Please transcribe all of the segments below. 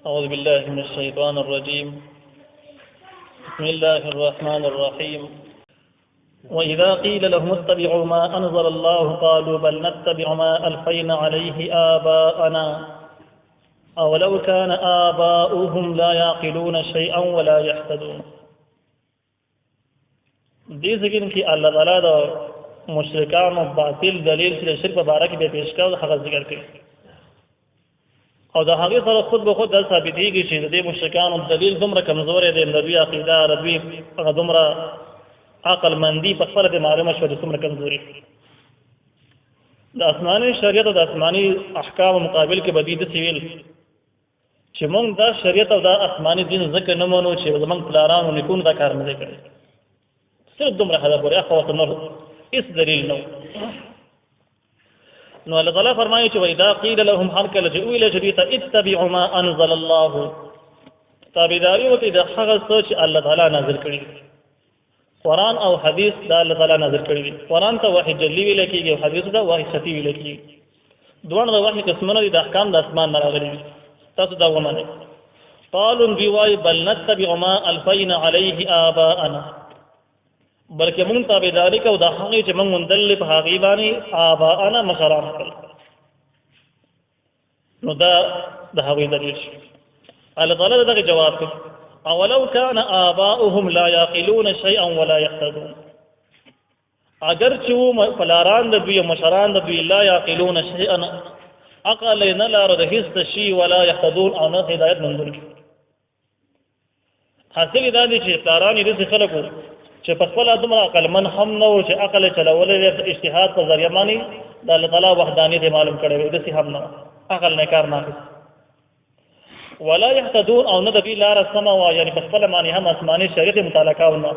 أعوذ بالله من الشيطان الرجيم. بسم الله الرحمن الرحيم. وإذا قيل لهم اتبعوا ما أنزل الله قالوا بل نتبع ما ألفينا عليه آباءنا أولو كان آباؤهم لا يعقلون شيئا ولا يهتدون. دې ذکر کې الله تعالی د مشرکانو باطل دلیل چې شرک په باره کې به پیش کړ هغه ذکر کړي او د هغه سره خود به خود د ثابتېږي چې د مشرکانو دلیل دومره کمزور دی د دوی عقیده دوی هغه دومره عقل مندي په خپل د معلومه شو د دومره کمزوري د آسماني شریعت او د آسماني احکام مقابل کې بدید سویل چې موږ دا شریعت او دا آسماني دین ځکه نه مونږ چې زمونږ پلارانو نکونو دا کار نه کوي صرف دومره هدا پورې اخوات نور اس دلیل نو الله تعالی فرمایي چې وإذا قيل لهم حرك لجئوا إلى جديد اتبعوا ما أنزل الله تابعداري وکړي د هغه څه چې الله تعالی نازل کړي قرآن او حدیث دا الله تعالی نازل کړي دي قرآن ته وحی جلی ویل کېږي او حدیث ته وحی خفي ویل کېږي دوه د وحی قسمونه دي د احکام د اسمان نه راغلي تاسو دا ومنئ قالوا بواي بل نتبع ما ألفينا عليه آباءنا بلکې مونږ تابعداري کوو د هغې چې مونږ مندل په هغې باندې آباءنا مشران خپل نو دا د هغوی دلیل شي الله تعالی دغه جواب کوي اولو كان آباؤهم لا يعقلون شيئا ولا يهتدون اگر چې و پلاران د دوی مشران د دوی لا يعقلون شيئا عقل نه لرو د هیڅ شي ولا يهتدون او نه هدایت مندل حاصل دا دی چې پلاران یې خلکو چې په خپل دومره عقلمن هم نه و چې عقل چلولې د اجتهاد په ذریعه باندې د الله تعالی وحدانیت معلوم کړی وي داسې هم نه عقل نه کار نه اخیست ولا يهتدون او نه د دې لاره سمه وه یعنې په خپله باندې هم آسماني شریعت یې مطالعه کاوه نه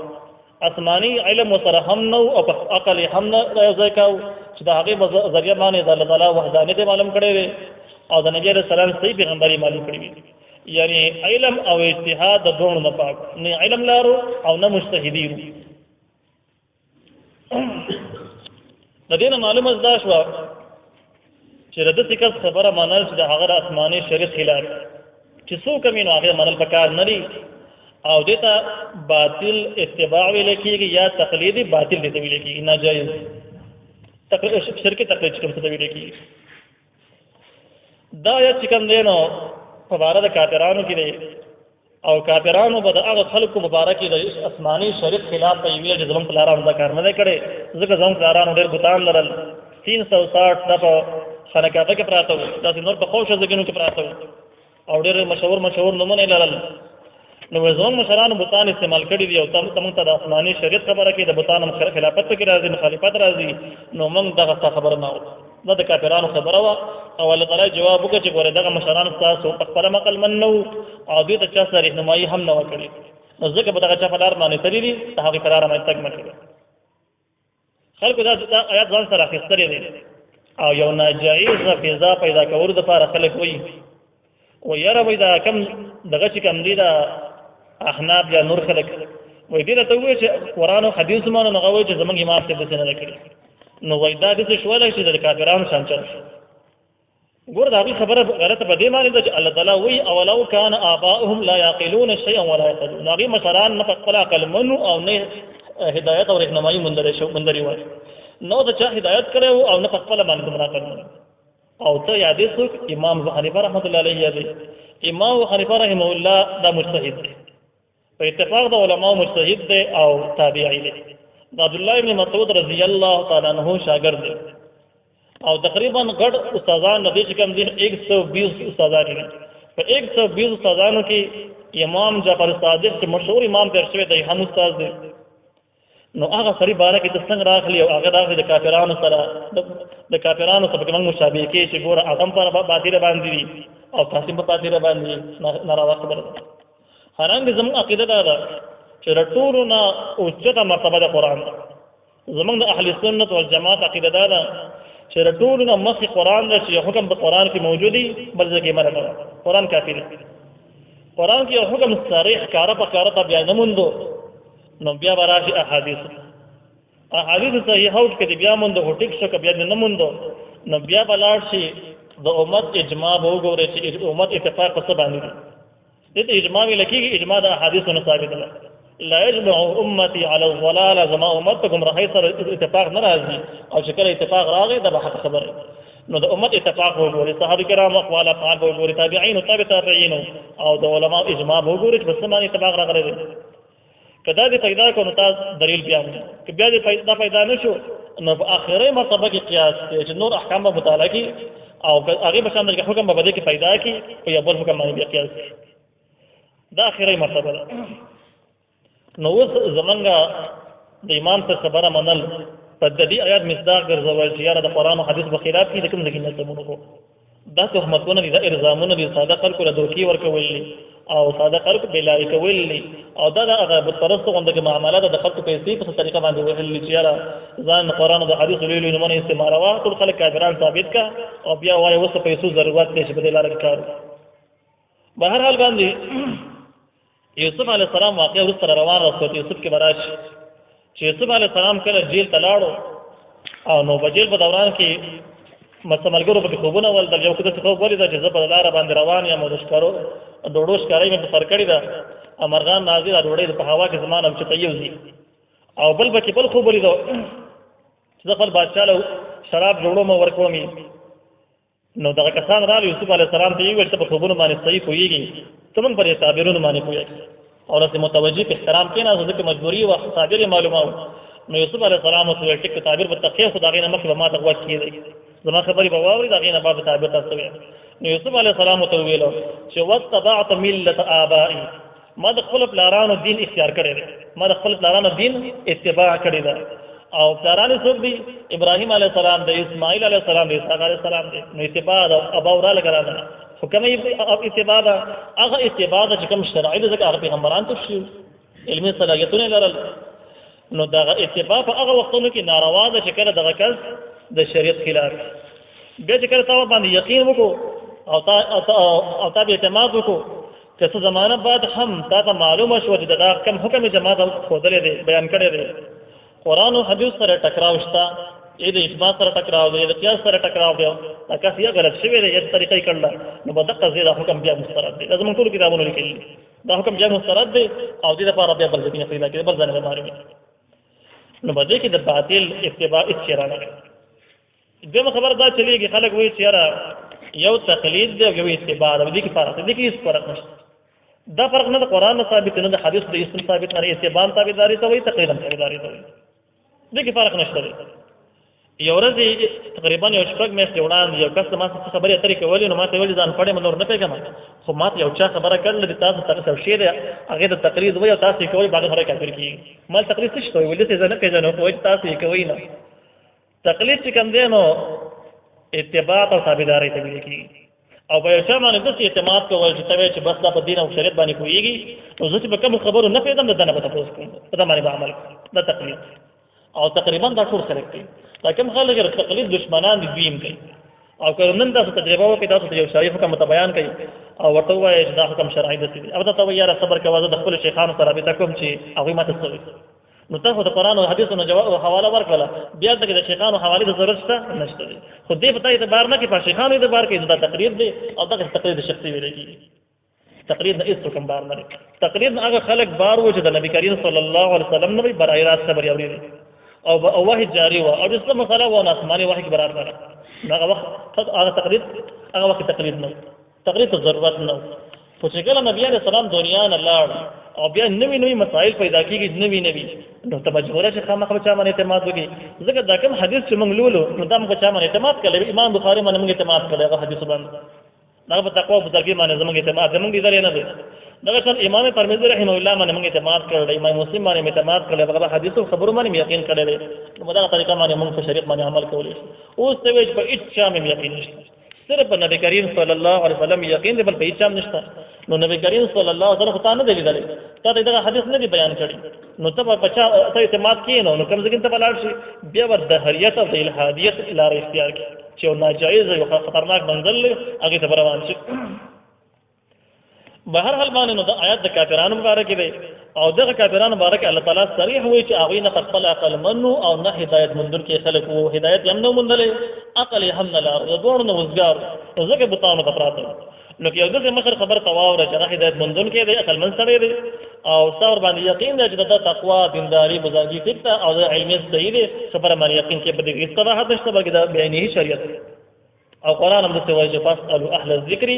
آسماني علم ورسره هم نه او په عقل یې هم نه یوځای کاوه چې د هغې په ذریعه باندې د الله تعالی وحدانیت یې معلوم کړی وي او د نبي علیه السلام صحیح پیغمبر یې معلوم کړی وي یعنی علم او اجتهاد د دوه نه پاک نه علم لارو او نه مجتهدین د دې نه معلومه ده شو چې د دې کس خبره منل چې د هغه آسماني شریعت خلاف چې څوک مینو هغه منل پکار نه لري او دته باطل اتباع ویل کېږي یا تقلیدی باطل دته ویل کېږي ناجایز تقلید شرک تقلید کوم څه ویل کېږي دا یا چې کوم دینو په اړه د کافرانو کې دی او کافرانو به د هغه خلکو مبارک د آسماني شریعت خلاف په ویل چې زموږ پلارانو دا کار نه کړي ځکه زموږ پلارانو ډېر بوتان لرل 360 د په خانقاه کې پراته وو داسې نور په خوښه ځګینو کې پراته وو او ډېر مشهور نومونه لرل نو زموږ مشرانو بوتان استعمال کړي دي او تاسو ته د آسماني شریعت خبره کې د بوتانو خلافت کې راځي مخالفت راځي نو موږ دغه خبره نه دا د کافرانو خبره وه او الله تعالی جواب وکړه چې ګوره دغه مشران ستاسو په خپله عقل من نه وو او دوی ته چا سره رهنمایي هم نه وه کړې نو ځکه به دغه چا په لار باندې تللي دي د هغې په لاره باندې تګ مه کوي خلکو دا آیات ځان سره اخیستلی دی او یو ناجایزه فضا پیدا کولو دپاره خلک وایي یاره وایي دا کم دغه چې کم دی د احناف یا نور خلک وایي دې راته ووایي چې قرآن او حدیث ومانو نو هغه وایي چې زموږ امام صاحب داسې نه ده کړې نو وایي دا داسې شولی چې د کافرانو شان چل شو ګوره د هغې خبره غلطه په دې معنې ده چې الله تعالی وایي اولو کان آباؤهم لا یعقلون شیئا ولا یهتدون نو هغې مشران نه په خپل عقل منو او نه هدایت او رهنمایي موندلې وه نو د چا هدایت کړی و او نه په خپله باندې ګمراه کړی او ته یادې څوک امام ابو حنیفه رحمت الله علیه یادې امام ابو حنیفه رحمه الله دا مجتهد دی په اتفاق د علماو مجتهد دی او تابعی دی د عبدالله بن مسعود رضی الله تعالی عنہ شاګرد دی او تقریبا ګډ استادان د دې چې کوم دي 120 استادان دي په 120 استادانو کې امام جعفر صادق چې مشهور امام تیر شوی دی هم استاد دی نو هغه سړي باره کې د څنګه راغلی او هغه راغلی د کافرانو سره د کافرانو سره کوم مشابه کې چې ګوره اعظم پر باطل باندې دي او قاسم په باطل باندې ناروا خبره ده هرانګ زموږ عقیده دا ده چې ټولو نه اوچته مرتبه د قرآن زموږ د اهل سنت والجماعت عقیده دا ده چې ټولو نه مخکې قرآن ده چې حکم په قرآن کې موجود دی بل ځای کې نه ده قرآن کافي دی قرآن کې حکم صریح کاره په کاره ته بیا نه موندو نو بیا به راشي احادیث صحیحه کې بیا موندو هو ټیک شو که بیا نه موندو نو بیا به لاړ شي د امت اجماع به وګورئ چې امت اتفاق په څه باندې دی دې ته اجماع ویل کېږي. اجماع د احادیثو نه ثابت ده. لا يجمع امتي على الضلال، زما امت په ګمراهۍ سره اتفاق نه راځي، او چې کله اتفاق راغی دا به حق خبره. نو د امت اتفاق وګوري، صحابه کرام اقوال افعال وګوري، تابعین او تابع تابعین او د علماء اجماع وګوري چې په سمه اتفاق راغلی دی. کدا دې پیدا کو نو تاسو دلیل بیان کړئ. که بیا دې پیدا نشو نو په آخري مرتبه کې قیاس چې نور احکام به مطالعه کی او هغه په شان د حکم به بده کې پیدا کی او یا بل حکم باندې قیاس دا آخري مرتبه ده. نو اوس زمونږ د امام څخه خبره منل په د دې آیات مصداق ګرځول چې یاره د قرآن او حدیث په خلاف کې د کوم ځای کې نسبونه کو دا تهمتونه دي، دا ارزامونه دي، ساده خلکو له دوکې ورکول دي او ساده خلکو بېلارې کول دي او دا د هغه بتپرستو غوندې معامله ده. د خلکو پیسې په څه طریقه باندې وهل دي چې یاره ځان د قرآن او د حدیث لوی لوی نومونه استعمالوه، ټول خلک کافران ثابت کا او بیا وایي اوس د پیسو ضرورت دی چې په دې لاره کې کار وکړو. بهر حال باندې یوسف علیه السلام واقع وروسته روان رسول یوسف کې براش چې یوسف علیه السلام کله جیل ته لاړو او نو په جیل په دوران کې ملګرو پکې خوبونه ولدل. یو کده خوب ولیده چې زه په لاره باندې روان یم او د ډوډو ښکارۍ مې په سر کړې ده او مرغان نازي دا ډوډۍ په هوا کې زما نه اوچته یوځي. او بل پکې بل خوب ولیده چې زه خپل بادشاه له شراب جوړوم او ورکوم. نو دغه کسان راغلل یوسف علیه السلام ته یې وویل ته په خوبونو باندې صحیح پوهېږي، ته موږ پر تعبیرونو باندې پوهېږي او داسې متوجه په احترام کېناست، ځکه مجبوري وه تعبیر یې معلومه و. نو یوسف علیه السلام ورته وویل ټیک تعبیر به تقی خو د هغې نه مخکې به ما ته غوږ کېدی، زما خبرې به واوري، د هغې نه بعد به تعبیر تاسو ویم. نو یوسف علیه السلام ورته وویلو چې واتبعت ملت آبائي، ما د خپلو پلارانو دین اختیار کړی دی، ما د خپلو پلارانو دین اتباع کړی ده. او پلاران یې څوک دي؟ ابراهیم علیه السلام دی، اسماعیل علیه السلام دی، اسحاق علیه السلام دی. نو اتباع د اباو را لګرانه خو کومه اتباع ده؟ هغه اتباع ده چې کوم شرعي ده، ځکه هغه پیغمبران ته شي علمي صلاحیتونه یې لرل. نو دغه اتباع په هغه وختونو کې ناروا ده چې کله دغه کس د شریعت خلاف بیا چې کله تا باندې یقین وکړو او تا به اعتماد وکړو که څه زمانه بعد هم تا ته معلومه شوه چې دا کوم حکم یې جماعت ښودلی دی بیان کړی دی، قرآن او حدیث سره ټکراو شته، یا د اجماع سره ټکراو دی، یا د قیاس سره ټکراو دی، دا کس یا غلط شوی دی یا طریقه یې کړله، نو په دقه ځای دا حکم بیا مسترد دی. دا زموږ ټولو کتابونو لیکلي دي دا حکم بیا مسترد دی او دې لپاره بیا بل ځای پیدا کېږي، بل ځای نه معلومي. نو په دې کې د باطل اتباع هېڅ شی رانغی. دویمه خبره دا چلېږي خلک وایي چې یاره یو تقلید دی او یو اتباع ده، دې کې فرق دی، دې کې هېڅ فرق نشته. دا فرق نه د قرآن نه ثابت نه د حدیث د اسم ثابت نه، اتباع تابعداري ته وایي، تقلید هم تابعداري ته وایي، دې کې فرق نشته دی. یو ورځ تقریبا یو شپږ میاشتې وړاندې یو کس ما څه خبرې اترې کولې، نو ما ته ویلي ځان پړې م نور نه پوهېږم، خو ما ته یو چا خبره کړله چې تاسو توشې دی هغې د تقلید وایي او تاسو یې کوئ، په هغې سره کافر کېږي. ما تقلید څه شي ته وایي؟ ولې زه نه پېژنم خو وایي تاسو یې کوئ نه. تقلید چې کوم دی نو اتباع او تابعدارۍ ته ویل کېږي. او په یو چا باندې داسې اعتماد کول چې ته وایې چې بس دا په دین او شریعت باندې پوهېږي، نو زه چې په کومو خبرو نه پوهېدم د ده نه به تپوس کوم، په ده باندې به عمل کوم. دا تقلید او تقریبا دا ټول خلک کوي. دا کوم خلک د تقلید دشمنان دي دوی هم کوي. او که نن تاسو تجربه وکړئ تاسو ته یو شرعي حکم ورته بیان کوي او ورته ووایئ چې دا حکم شرعي داسې دی، او ته وایي یاره صبر کوه زه د خپلو شیخانو سره رابطه کوم چې هغوی ما ته څه وایي. نو تاسو د قرآن او حدیثو نه حواله ورکړله، بیا دلته کې د شیخانو حوالې د ضرورت شته نشته دی. خو دې په تا اعتبار نه کوي، په شیخانو اعتبار کوي، دا تقلید دی او دغه تقلید شخصي ویلی کېږي. تقلید نه هېڅ حکم بار نه دی. تقلید نه هغه خلک بار وو چې د نبي کریم صلی الله علیه وسلم نه وي برای راست خبرې اورېدې او وحی جاری و او جسله مسله و آسماني وحی کې برابر نه هغه وخت هغه تقلید هغه وخت تقلید نه تقلید ته ضرورت نه. خو چې کله نبي علیه السلام دنیا نه لاړ او بیا نوي نوي مسایل پیدا کېږي نوي نوي، نو ته مجبوره چې خامخا په چا باندې اعتماد وکړي. ځکه دا کوم حدیث چې موږ لولو نو دا موږ په چا باندې اعتماد کړی، امام بخاري باندې موږ اعتماد کړی هغه حدیث باندې، هغه په تقوا او بزرګۍ باندې زموږ اعتماد زموږ لیدلی نه دی. دغه شان امام ترمذي رحمه الله باندې موږ اعتماد کړی، امام مسلم باندې اعتماد کړی، هغه حدیثو خبرو باندې یقین کړی دی. نو په دغه طریقه باندې موږ په شریعت باندې عمل کولی شو. اوس ته وایي چې په هېڅ چا مې یقین نشته، صرف په نبي کریم صلی الله علیه وسلم یقین دی، بل په هېڅ چا نشته. نو نبی کریم صلی الله علیه وسلم خو تا نه دی لیدلی، تا ته دغه حدیث نه دی بیان کړی، نو ته په چا ته اعتماد کړې نو کوم ځای کې ته به لاړ شي، بیا به د دهریت او د الحادیت لاره اختیار کړي چې یو ناجایز یو خطرناک منزل دی هغې ته به روان شي. بهر حال باندې نو د آیات د کافرانو مبارک دی او دغه کافرانو مبارک الله تعالی صریح وایي چې هغوی نه خپل عقل منو او نه هدایت مندون کې خلک وو هدایت هم نه موندلې عقل یې هم نه لار د دوړو نه وزګار ځکه بوتانو ته پراته نو کې یو دغه مخر خبر تواوره چې هغه هدایت مندون کې دی عقل من سره دی او څور باندې یقین دی چې د تقوا دینداری بزرګي ټیک او د علم صحیح دی خبره باندې یقین کې بده استراحت نشته بلکې د بیانې شریعت او قران هم د سوال چې فاسالو اهل الذکر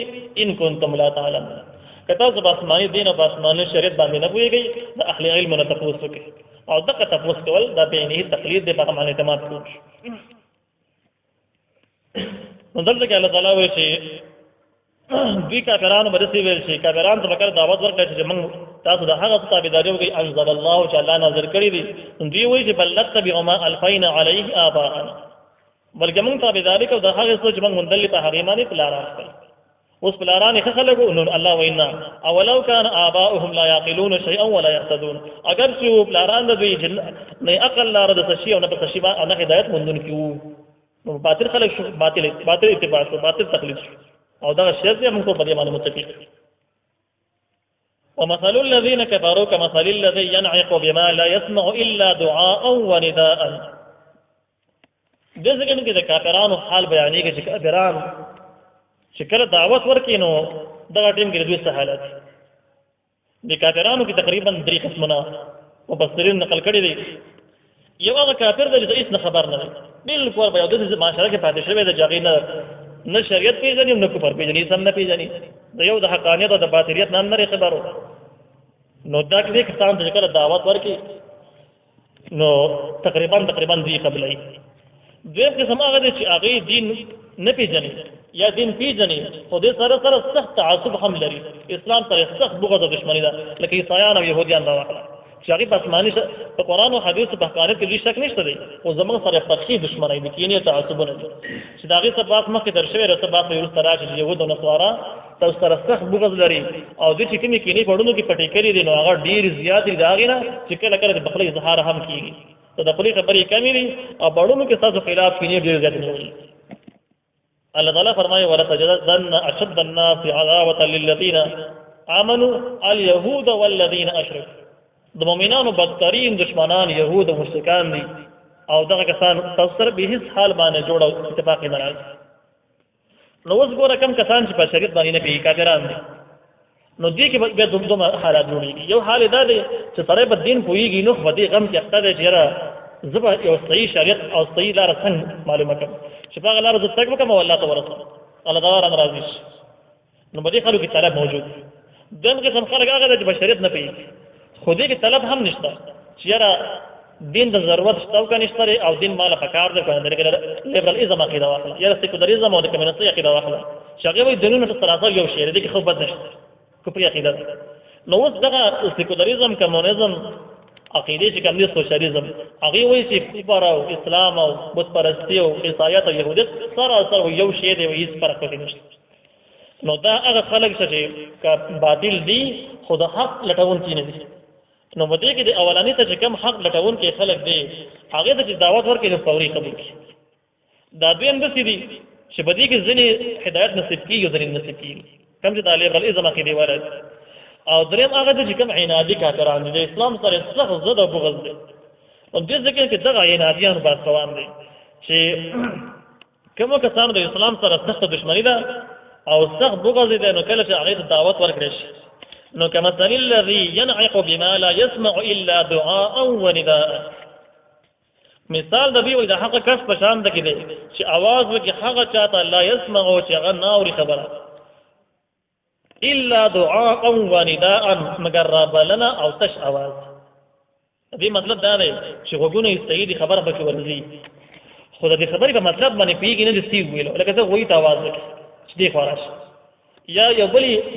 ان کنتم لا تعلمون کته د آسماني دین او آسماني شریعت باندې نه پوهیږي د اهل علم نه تاسو وکړي او دغه تاسو کول د بیانې تقلید د په باندې اعتماد کوي نو دلته کې الله تعالی وایي چې دوی کافرانو باندې ویل شي کافرانو ته وکړه دعوت ورکړي چې موږ تاسو د هغه تابعداري وکړي انزل الله چې الله نازل کړی دی دوی وایي چې بل نتبع ما الفینا علیه آباءنا بلکې موږ تابعداري کوو د هغه څه چې موږ مندل په هغه باندې پلاران کړ اوس پلاران یې خلکو نو الله وینا اولو کان آباؤهم لا یعقلون شیئا ولا یهتدون اگر چې پلاران د دوی نه عقل لاره د شی او نه په شی او نه هدایت مندون کیو نو باطل خلک شو باطل اتباع شو باطل تقلید شو او دا شی چې موږ په دې باندې متفق ومثل الذين كفروا كمثل الذي ينعق بما لا يسمع الا دعاء ونداء دغه کې د کافرانو حال بیانېږي چې کافرانو چې کله دعوت ورکړي نو دغه ټیم کې دوی څه حالت دي کافرانو کې تقریبا 3 قسمونه مفسرین نقل کړي دي یو هغه کافر دی چې هیڅ خبر نه دی بالکل به د معاشره کې پاتې شوی د جاغې نه شریعت پیژني نه کفر پیژني سم نه پیژني د یو د حقانیت او د باطلیت نه نه خبرو نو دا کې کسان چې کله دعوت ورکړي نو تقریبا دی قبلای دویم قسم هغه دی چې هغه دین نه پیژني یا دین پیژني خو دې سره سخت تعصب هم لري اسلام سره سخت بغض او دښمنی ده لکه عیسایان او يهوديان دا واخله چې هغه پسماني په قران او حديث په حقانيت کې شک نشته دی او زموږ سره فقهي دښمنی دي کینه تعصبونه دي چې دا هغه سبب مخکې درشوي رته باندې یو ستاره چې يهود او نصارا تاسو سره سخت بغض لري او دې چې کومې کینې پړونو کې پټې کړې دي نو هغه ډیر زیات دي دا غینه چې کله د بخلي اظهار هم کیږي ته د خپل خبرې کمی دي او پړونو کې تاسو خلاف کینې ډیر زیات نه وي الله تعالی فرمایي ولتجدن اشد الناس عداوه للذين امنوا اليهود والذين اشركوا د مؤمنانو بدترین دشمنان يهود او مشرکان دي او دغه کسان تاسو سره به هیڅ حال باندې جوړ اتفاق نه راځي نو اوس ګوره کم کسان چې په شریعت باندې نه پیږي کافران دي نو دې کې به دوه حالات جوړيږي یو حال دا دی چې سره په دین پويږي نو په دې غم کې اخته دی چې را زبا یو صحیح شریعت او صحیح لار څنګه معلومه کړم چې په لار د تک وکم او الله تعالی الله تعالی راضي نو په دې خلکو کې طلب موجود دغه قسم خلک هغه د بشریت نه پیږي خو دې کې طلب هم نشته چې را دین د ضرورت شته او کنيشته او دین مال پکار ده کنه دغه لیبرالایزم عقیده واخله یا سیکولریزم او د کمیونستي عقیده واخله چې هغه وي دینونو ته تلاسل یو شی دی کې خو بد نشته کوپری عقیده نو اوس دغه سیکولریزم کمیونیزم عقیده چې کوم دي سوشلیزم هغه وایي چې کفر او اسلام او بت پرستی او عیسایت او يهودیت سره یو شی دی هیڅ فرق نشته نو دا هغه خلک چې باطل دي خود حق لټون کینې دي نو بده کې د اولاني ته چې کم حق لټون کې خلک دي هغه ته دعوت ورکړي نو فوري قبول کړي دا دویم د سړي چې بده کې ځنې هدایت نصیب کیږي ځنې نصیب کیږي کم چې طالب العلم کې دی ورته او دریم هغه چې کوم عنادي کافران دي اسلام سره سخت زړه او بغض دي او دې ځکه چې دغه عنادیان باندې روان دي چې کوم کسان د اسلام سره سخت دښمنی ده او سخت بغض دي نو کله چې هغه دعوت ورکړي نو کما مثل الذي ينعق بما لا يسمع الا دعاء ونداء مثال د دې د حق کس په شان ده کې دي چې आवाज وکي هغه چاته لا يسمع او چې هغه ناوري خبره الا دعاء ونداء مگر رب لنا او تش आवाज دې مطلب دا دی چې وګونه استعید خبره به ورزي خو دې خبرې په مطلب باندې پیږي نه دي سی ویلو لکه څه وایي आवाज وکي چې دې خورش یا یو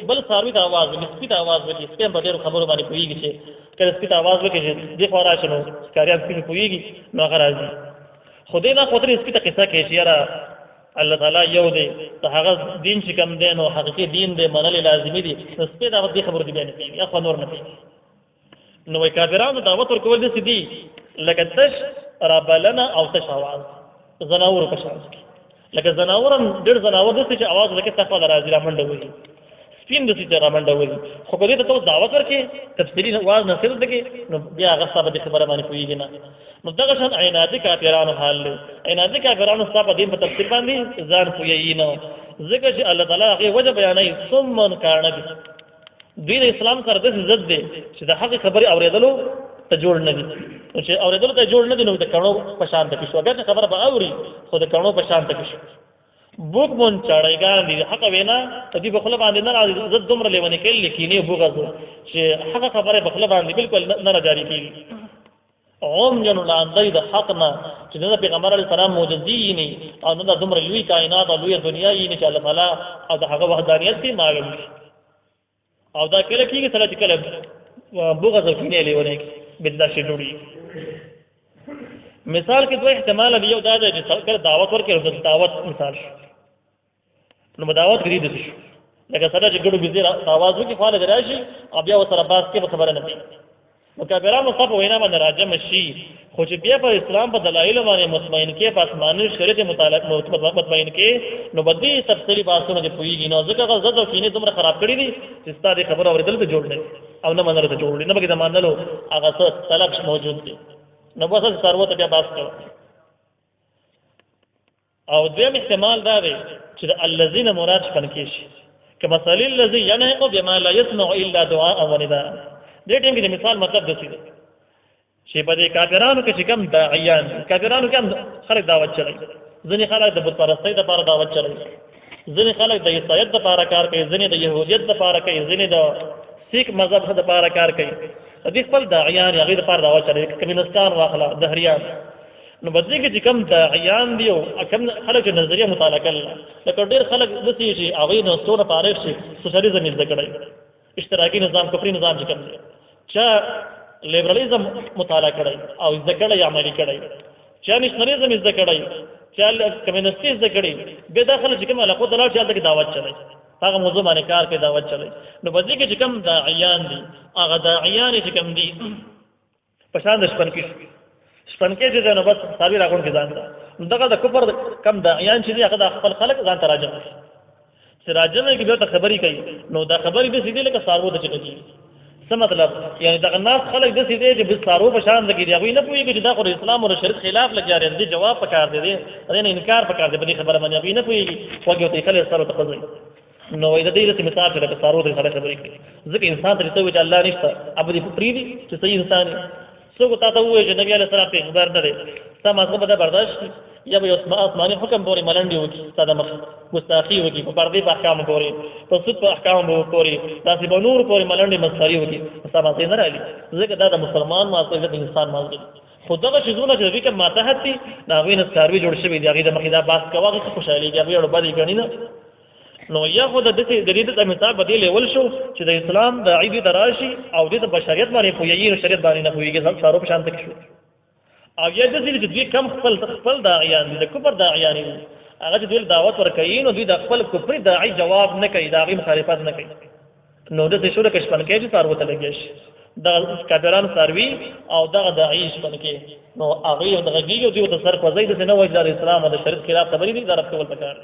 بل ساروي आवाज نسبی आवाज وکي چې په ډېر خبرو باندې پیږي چې کله سپی आवाज وکي چې دې خورش نو کاریان سپی پیږي نو هغه راځي خدای نه خاطر سپی ته قصه کوي چې یاره الله تعالی یو دی ته هغه دین چې کوم دی نو حقيقي دین دی منل لازمي دي سپی دا دې خبرو دی بیان کوي یا خو نور نه کوي نو وای کافرانو دعوت ورکول دي سدي لکه تش ربلنا او تش आवाज زناور په شان لکه زناورم ډېر زناور دي چې आवाज لکه تاسو راځي را منډه وي سپین د سي رامنډول خو په دې ته تاسو دعوت ورکې تفصیلي واز نصیحت دګي نو بیا هغه صاحب د خبره باندې پوهیږي نه نو دغه شان عینادي کافرانو حال دی عینادي کافرانو صاحب دین په تفصیل باندې ځان پوهیږي نه ځکه چې الله تعالی هغه وجه بیانوي ثم کان دوی د اسلام سره د عزت دی چې د حق خبرې اورېدلو ته جوړ نه دي چې اورېدلو ته جوړ نه دي نو د کڼو په شان ته شو اگر خبره به اوري خو د کڼو په شان ته شو بوک مون چاړېګان دي حق وینا ته دې بخله باندې نه راځي عزت دومره لیونه کې لیکينه بوغزو چې حق خبره بخله باندې بالکل نه راځي کیږي عوم جنو لاندې د حق نه چې د پیغمبر علی السلام معجزې نه او نه د دومره لوی کائنات او لوی دنیا یې نه چې الله تعالی او د هغه وحدانیت کې معلوم او دا کله کېږي چې کله بوغز کینې لیونه بالله شي جوړي مثال کې دوه احتمال دی یو دا چې کله دعوت ورکړي د دعوت مثال نو دعوت غريد شي لکه سره چې ګړو بيزي आवाज وکي فعال دراشي او بیا وسره باس کې خبره نه کوي نو کافرانو صف وینا باندې راجم شي خو چې بیا په اسلام په دلایل باندې مطمئن کې په آسماني شریعت مطابق مطمئن کې نو بدی تفصیلی باسونه چې پويږي نو ځکه غزد او کینې دومره خراب کړی دي چې ستاسو خبره اوریدل ته جوړ نه او نه منره ته جوړ نه بګی زمانلو هغه څه طلب موجود دي نو بس ثروت بیا باس کړو او دویم احتمال دا دی چې الذين مراد شپنکې شي کما مثال الذي ينهق بما لا يسمع الا دعاء ونداء دې ټیم کې مثال مطلب دسی دی چې په دې کافرانو کې چې کوم داعیان کافرانو کې خلک دعوت چلای ځنې خلک د بت پرستۍ لپاره دعوت چلای ځنې خلک د عیسایت لپاره کار کوي ځنې د يهودیت لپاره کوي ځنې د سیک مذهب لپاره کار کوي دې خپل داعیان هغه لپاره دعوت چلای کمونستان واخلا دهریان نو بدلی کې چې کوم داعیان دی او کوم خلک نظریه مطالعه کړل لکه ډېر خلک دسی شي هغه نو څونه فارغ شي سوشلیزم یې ذکر کړی اشتراکي نظام کفري نظام چې کوم دی چا لیبرالیزم مطالعه کړی او ذکر یې عملي کړی چا نشنریزم یې ذکر کړی چا کمونیستي ذکر کړی به داخله چې کوم علاقه دلار چې د دعوت چلای هغه موضوع باندې کار کوي دعوت چلای نو بدلی کې چې کوم داعیان دي هغه داعیان چې کوم دي په شان د شپنکې چې نو بس صابر راغون کې ځان دا دغه د کفر کم داعیان چې هغه د خپل خلق ځان تراجم چې راجم کې به خبري کوي نو دا خبري به سیدې لکه سارو د چټي څه مطلب یعنی دا الناس خلق د سیدې چې به سارو په شان دګي دی نه پوهیږي چې دا خو اسلام او شریعت خلاف لګیاري دي جواب پکار دی نه انکار پکار دی په خبره باندې نه پوهیږي وګورئ ته خلک سره تقضي نو د دې رسمي مثال چې سارو د خبرې کوي ځکه انسان ته څه وی چې الله نشته ابدي پریدي چې صحیح انسان څوک ته وایي چې نبی علیه السلام پیغمبر نه دی سم مطلب دا برداشت یا به آسماني حکم پورې ملنډي وکړي ستاسو مخ ګستاخي وکړي په پردې په احکام پورې په سود په احکام پورې داسې به نور پورې ملنډي مسخري وکړي سم څه نه راځي ځکه دا د مسلمان معصیت د انسان معصیت خو دغه شیزونه چې دوی کوم ماتحت دي دا غوینه سکاروي جوړ شوی دی هغه د مخې دا باس کواغه څه خوشالي کوي او باندې غنی نه نو یا خو د دې د دې مثال بدیل لیول شو چې د اسلام د عیدی دراشي او د بشریت باندې پویږي او شریعت باندې نه پویږي ځکه سارو په شان تک شو او یا د دې چې دوی کم خپل داعیان دي د کفر داعیان دي هغه چې دوی دعوت ورکوي نو دوی د خپل کفر داعی جواب نه کوي دا غي مخالفت نه کوي نو د دې شو د کشفن کې چې سارو ته لګیږي دا کافرانو سروي او دا داعی شپن کې نو هغه د غږیږي دوی د سر په ځای د نه وجدار اسلام او د شریعت خلاف خبرې دي دا راتول پکار